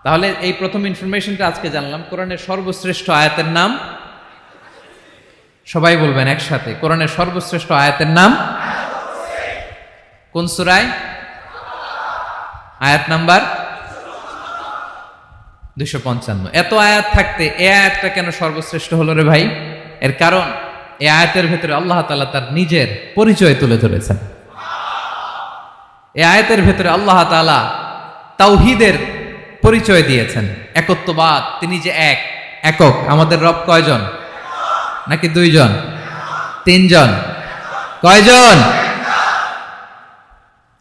তাহলে এই প্রথম ইনফরমেশনটা আজকে জানলাম, কোরআনের সর্বশ্রেষ্ঠ আয়াতের নাম, সবাই বলবেন একসাথে, কোরআনের সর্বশ্রেষ্ঠ আয়াতের নাম কোন সূরায়? আয়াত নাম্বার 255। এত আয়াত থাকতে এই আয়াতটা কেন সর্বশ্রেষ্ঠ হলো রে ভাই? এর কারণ এই আয়াতের ভেতরে আল্লাহ তাআলা তার নিজের পরিচয় তুলে ধরেছেন। এই আয়াতের ভেতরে আল্লাহ তাআলা তাওহীদের পরিচয় দিয়েছেন, একত্ববাদ, তিনি যে একক। আমাদের রব কয়জন? নাকি দুইজন, তিনজন? কয়জন?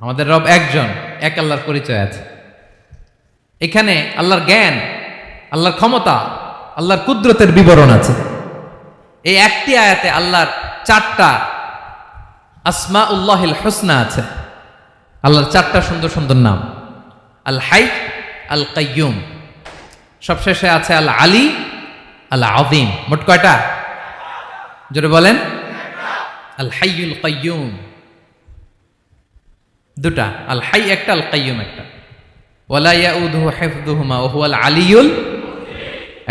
আমাদের রব একজন, এক আল্লাহর পরিচয় আছে। এখানে আল্লাহর জ্ঞান, আল্লাহর ক্ষমতা, আল্লাহর কুদরতের বিবরণ আছে। এই একটি আয়াতে আল্লাহর 4টা আসমাউল্লাহিল হুসনা আছে। আল্লাহর 4টা সুন্দর সুন্দর নাম, আল হাই, আল কাইয়ুম, সবশেষে আছে আল আলী, আল আযীম। মোট কয়টা? জোরে বলেন। আল হাইয়ুল কাইয়ুম দুটা, আল হাই একটা, আল কাইয়ুম একটা। ওয়ালা ইয়াউদুহু হিফযুহুমা ওয়া হুয়াল আলিয়ুল,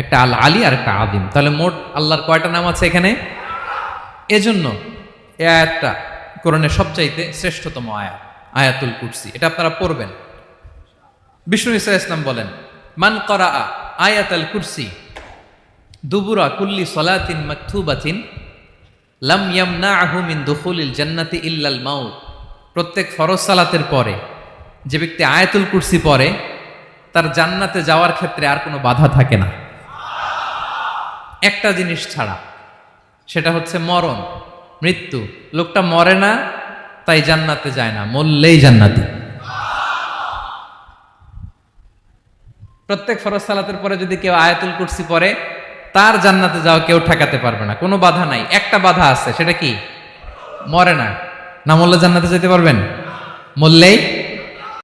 একটা আল আলী আর একটা আযীম। তাহলে মোট আল্লাহর কয়টা নাম আছে এখানে? এজন্য এই আয়াতটা কোরআনের সবচাইতে শ্রেষ্ঠতম আয়াত, আয়াতুল কুরসি। এটা আপনারা পড়বেন। বিষ্ণু ঈসা ইসলাম বলেন, মান করাআ আয়াতুল কুরসি দুবুরা কুল্লি সলাতিন মাকতুবাতিন লাম ইয়ামনাহু মিন দুখুলিল জান্নাতি ইল্লাল মাউত। প্রত্যেক ফরজ সালাতের পরে যে ব্যক্তি আয়াতুল কুরসি পড়ে, তার জান্নাতে যাওয়ার ক্ষেত্রে আর কোনো বাধা থাকে না, একটা জিনিস ছাড়া, সেটা হচ্ছে মরণ, মৃত্যু। লোকটা মরে না তাই জান্নাতে যায় না, মরলেই জান্নাতি। প্রত্যেক ফরজ সালাতের পরে যদি কেউ আয়াতুল কুরসি পড়ে, তার জান্নাতে যাওয়া কেউ ঠেকাতে পারবে না, কোনো বাধা নাই। একটা বাধা আছে, সেটা কি? মরে না। না মরলে জান্নাতে যেতে পারবেন? মরলেই